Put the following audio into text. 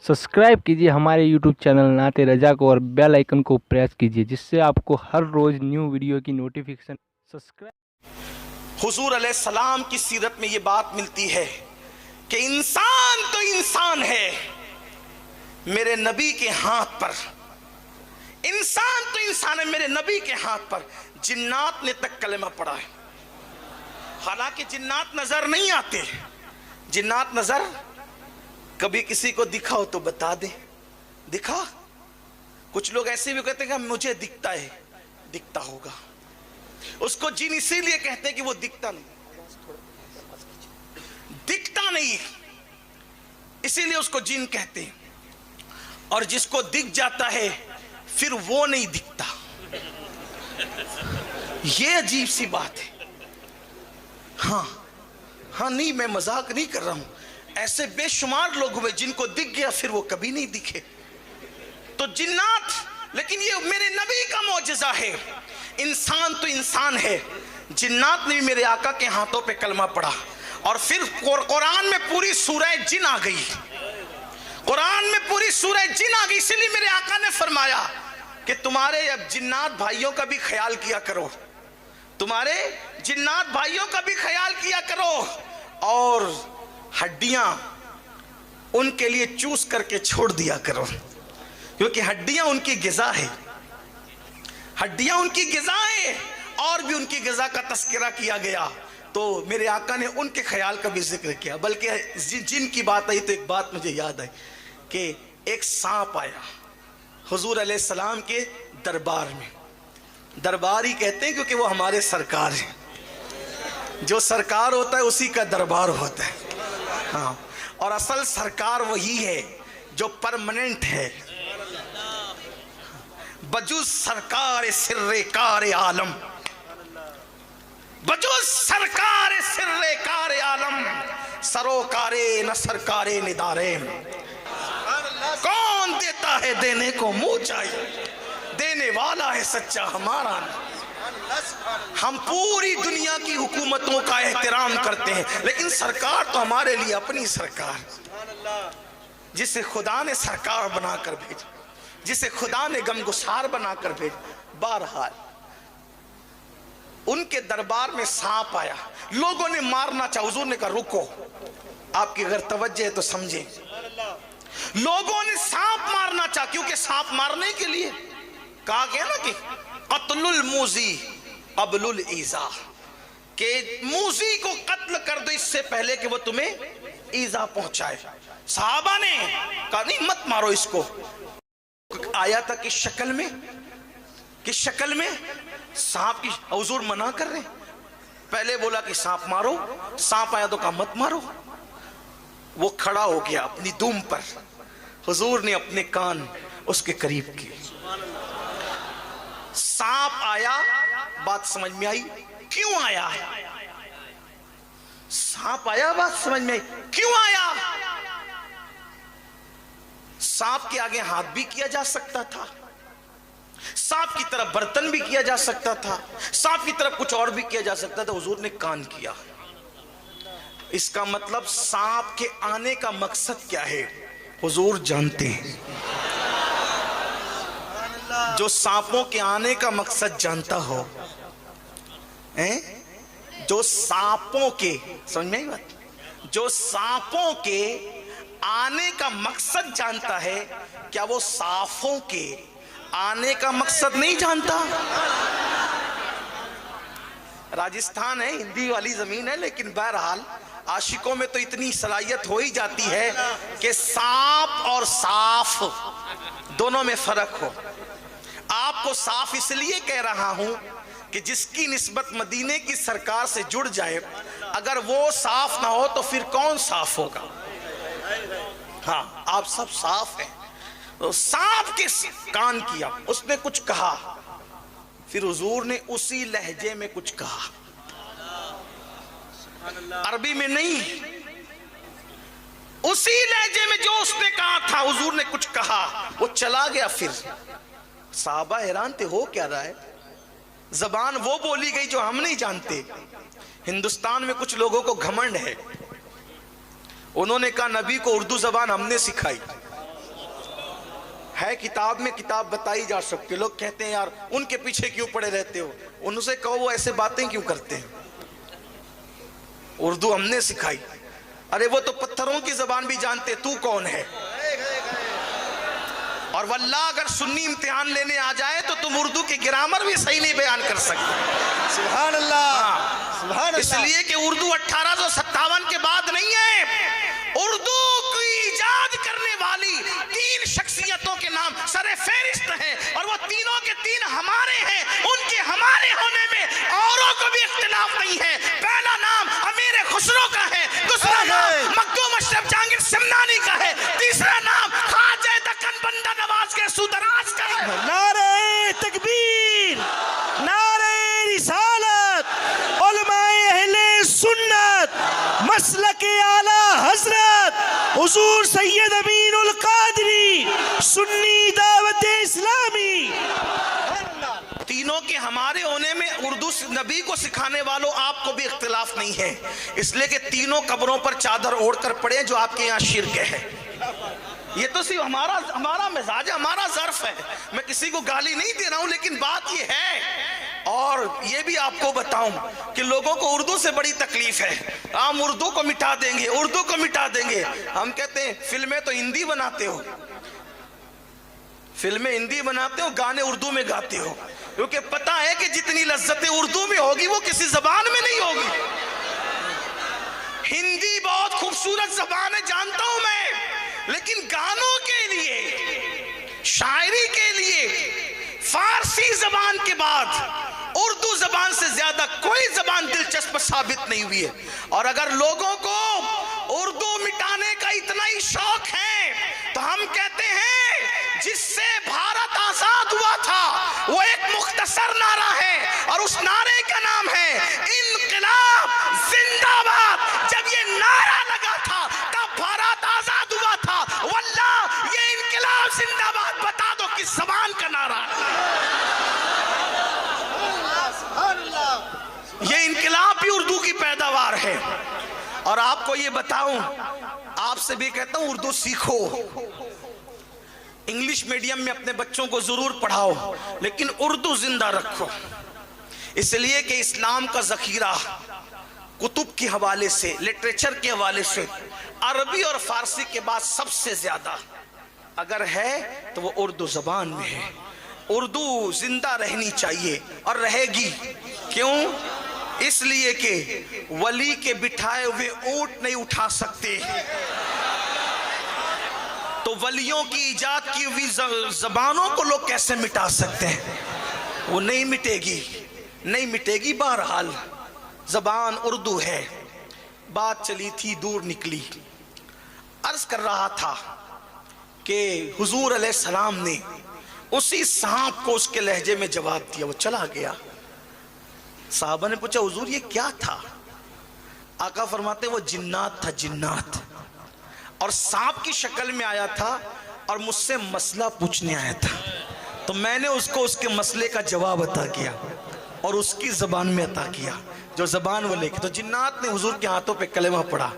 Subscribe कीजिए हमारे YouTube channel नाते रजा को और बेल आइकन को प्रेस कीजिए जिससे आपको हर रोज न्यू वीडियो की नोटिफिकेशन सब्सक्राइब। हुजूर अलैहिस्सलाम की सीरत में ये बात मिलती है कि इंसान तो इंसान है मेरे नबी के हाथ पर, इंसान तो इंसान है मेरे नबी के हाथ पर। जिन्नात ने तक कलमा पढ़ा है, हालांकि जिन्नात नजर नहीं आते। जिन्नात नजर, कभी किसी को दिखा हो तो बता दे, दिखा? कुछ लोग ऐसे भी कहते हैं कि मुझे दिखता है, दिखता होगा। उसको जिन इसीलिए कहते हैं कि वो दिखता नहीं, दिखता नहीं इसीलिए उसको जिन कहते हैं। और जिसको दिख जाता है फिर वो नहीं दिखता, ये अजीब सी बात है। हाँ नहीं, मैं मजाक नहीं कर रहा हूं। ऐसे बेशुमार लोग हुए जिनको दिख गया फिर वो कभी नहीं दिखे। तो जिन्नात, लेकिन ये मेरे नबी का मौजज़ा है। इंसान तो इंसान है। जिन्नात ने भी मेरे आका के हाथों पे कलमा पढ़ा और फिर कुरान में पूरी सूरह जिन आ गई, कुरान में पूरी सूरह जिन आ गई। इसलिए मेरे आका ने फरमाया कि तुम्हारे अब जिन्नात भाइयों का भी ख्याल किया करो, तुम्हारे जिन्नात भाइयों का भी ख्याल किया करो और हड्डियां उनके लिए चूस करके छोड़ दिया करो, क्योंकि हड्डियां उनकी गिज़ा है, हड्डियां उनकी गिज़ा है। और भी उनकी गिज़ा का तस्करा किया गया तो मेरे आका ने उनके ख्याल का भी जिक्र किया। बल्कि जिन की बात आई तो एक बात मुझे याद आई कि एक सांप आया हुजूर अलैहिस्सलाम के दरबार में। दरबार ही कहते हैं क्योंकि वो हमारे सरकार हैं, जो सरकार होता है उसी का दरबार होता है। हाँ, और असल सरकार वही है जो परमानेंट है। बजुज सरकार सिर्रे कार आलम, बजुज सरकार सिर्रे कार आलम, सरोकारे न सरकारे निदारे। कौन देता है देने को मुंह चाहिए, देने वाला है सच्चा हमारा। हम पूरी दुनिया की हुकूमतों का एहतराम करते हैं, लेकिन सरकार तो हमारे लिए अपनी सरकार, जिसे खुदा ने सरकार बनाकर भेजा, जिसे खुदा ने गमगुसार बनाकर भेजा। बहरहाल उनके दरबार में सांप आया, लोगों ने मारना चाहा। हुजूर ने कहा रुको, आपकी अगर तवज्जो है तो समझे। लोगों ने सांप मारना चाहा, क्योंकि सांप मारने के लिए कहा गया ना कि कत्लुल मूजी अबलुल ईजा, के मूजी को कत्ल कर दो इससे पहले कि वो तुम्हें ईजा पहुंचाए। सहाबा ने कहा नहीं मत मारो इसको। आया था किस शक्ल में, किस शक्ल में? सांप की। हुजूर मना कर रहे, पहले बोला कि सांप मारो, सांप आया तो कहा मत मारो। वो खड़ा हो गया अपनी दुम पर, हुजूर ने अपने कान उसके करीब किए। सांप आया, बात समझ में आई क्यों आया? सांप आया, बात समझ में आई क्यों आया? सांप के आगे हाथ भी किया जा सकता था, सांप की तरफ बर्तन भी किया जा सकता था, सांप की तरफ कुछ और भी किया जा सकता था। हुजूर ने कान किया। इसका मतलब सांप के आने का मकसद क्या है हुजूर जानते हैं। जो सांपों के आने का मकसद जानता हो, जो सांपों के, समझ में आई बात, जो सांपों के आने का मकसद जानता है, क्या वो साफों के आने का मकसद नहीं जानता? राजस्थान है, हिंदी वाली जमीन है, लेकिन बहरहाल आशिकों में तो इतनी सलाहियत हो ही जाती है कि सांप और साफ दोनों में फर्क हो। आपको साफ इसलिए कह रहा हूं कि जिसकी निस्बत मदीने की सरकार से जुड़ जाए, अगर वो साफ ना हो तो फिर कौन साफ होगा? हाँ, आप सब साफ हैं। तो सांप के कान किया, उसने कुछ कहा, फिर हुजूर ने उसी लहजे में कुछ कहा, अरबी में नहीं, उसी लहजे में जो उसने कहा था। हुजूर ने कुछ कहा, वो चला गया। फिर साहबा हैरान थे, हो क्या रहा है? जबान वो बोली गई जो हम नहीं जानते। हिंदुस्तान में कुछ लोगों को घमंड है, उन्होंने कहा नबी को उर्दू जबान हमने सिखाई। ہے کتاب میں کتاب بتائی جا سکتی. لوگ کہتے ہیں یار ان کے پیچھے کیوں پڑے رہتے ہو, ان سے کہو وہ ایسے باتیں کیوں کرتے ہیں. اردو ہم نے سکھائی. ارے وہ تو پتھروں کی زبان بھی جانتے, تو کون ہے. اور واللہ اگر سنی امتحان لینے آ جائے تو تم اردو کی گرامر بھی صحیح نہیں بیان کر سکتے. سبحان اللہ, سبحان اللہ. اس لیے کہ اردو 1857 کے بعد نہیں ہے. اردو کی ایجاد کرنے والی 3 شخصیتوں کے نام سر فہرست ہیں, اور وہ تینوں کے تین ہمارے ہیں. ان کے ہمارے ہونے میں اوروں کو بھی اختلاف نہیں ہے. پہلا نام امیر خسرو کا ہے, دوسرا نام مخدوم اشرف جہانگیر سمنانی کا ہے, تیسرا نام خواجہ دکن بندہ نواز کے سودراج کا ہے. نعرہ تکبیر, نعرہ رسالت, علماء اہل سنت, مسلک اعلی حضرت حضور سید امین القادری, سنی دعوت اسلامی. تینوں کے ہمارے ہونے میں اردو نبی کو سکھانے والوں آپ کو بھی اختلاف نہیں ہے. اس لیے کہ تینوں قبروں پر چادر اوڑھ کر پڑے جو آپ کے یہاں شرک ہے. یہ تو صرف ہمارا مزاج ہے, ہمارا ظرف ہے. میں کسی کو گالی نہیں دے رہا ہوں, لیکن بات یہ ہے. اور یہ بھی آپ کو بتاؤں کہ لوگوں کو اردو سے بڑی تکلیف ہے. ہم اردو کو مٹا دیں گے, اردو کو مٹا دیں گے. ہم کہتے ہیں فلمیں تو ہندی بناتے ہو, فلمیں ہندی بناتے ہو, گانے اردو میں گاتے ہو, کیونکہ پتہ ہے کہ جتنی لذتیں اردو میں ہوگی وہ کسی زبان میں نہیں ہوگی. ہندی بہت خوبصورت زبان ہے جانتا ہوں میں, لیکن گانوں کے لیے, شاعری کے لیے فارسی زبان کے بعد اردو زبان سے زیادہ کوئی زبان دلچسپ ثابت نہیں ہوئی ہے. اور اگر لوگوں کو اردو مٹانے کا اتنا ہی شوق ہے تو ہم کہتے ہیں جس سے بھارت آزاد ہوا تھا وہ ایک مختصر نعرہ ہے, اور اس نعرے کا نام ہے انقلاب زندہ باد. جب یہ نعرہ لگا تھا تب بھارت آزاد ہوا تھا. واللہ یہ انقلاب زندہ باد بتا دو کس زبان کا نعرہ ہے. یہ انقلاب بھی اردو کی پیداوار ہے. اور آپ کو یہ بتاؤں, آپ سے بھی کہتا ہوں اردو سیکھو. انگلش میڈیم میں اپنے بچوں کو ضرور پڑھاؤ, لیکن اردو زندہ رکھو. اس لیے کہ اسلام کا ذخیرہ کتب کے حوالے سے, لٹریچر کے حوالے سے عربی اور فارسی کے بعد سب سے زیادہ اگر ہے تو وہ اردو زبان میں ہے. اردو زندہ رہنی چاہیے اور رہے گی. کیوں؟ اس لیے کہ ولی کے بٹھائے ہوئے اونٹ نہیں اٹھا سکتے, تو ولیوں کی ایجاد کی ہوئی زبانوں کو لوگ کیسے مٹا سکتے ہیں؟ وہ نہیں مٹے گی, نہیں مٹے گی. بہرحال زبان اردو ہے. بات چلی تھی دور نکلی. عرض کر رہا تھا کہ حضور علیہ السلام نے اسی سانپ کو اس کے لہجے میں جواب دیا, وہ چلا گیا. صحابہ نے پوچھا حضور یہ کیا تھا؟ آقا فرماتے وہ جنات تھا, جنات, اور سانپ کی شکل میں آیا تھا اور مجھ سے مسئلہ پوچھنے آیا تھا. تو میں نے اس کو اس کے مسئلے کا جواب عطا کیا اور اس کی زبان میں عطا کیا جو زبان وہ لے کے. تو جنات نے حضور کے ہاتھوں پہ کلمہ پڑھا.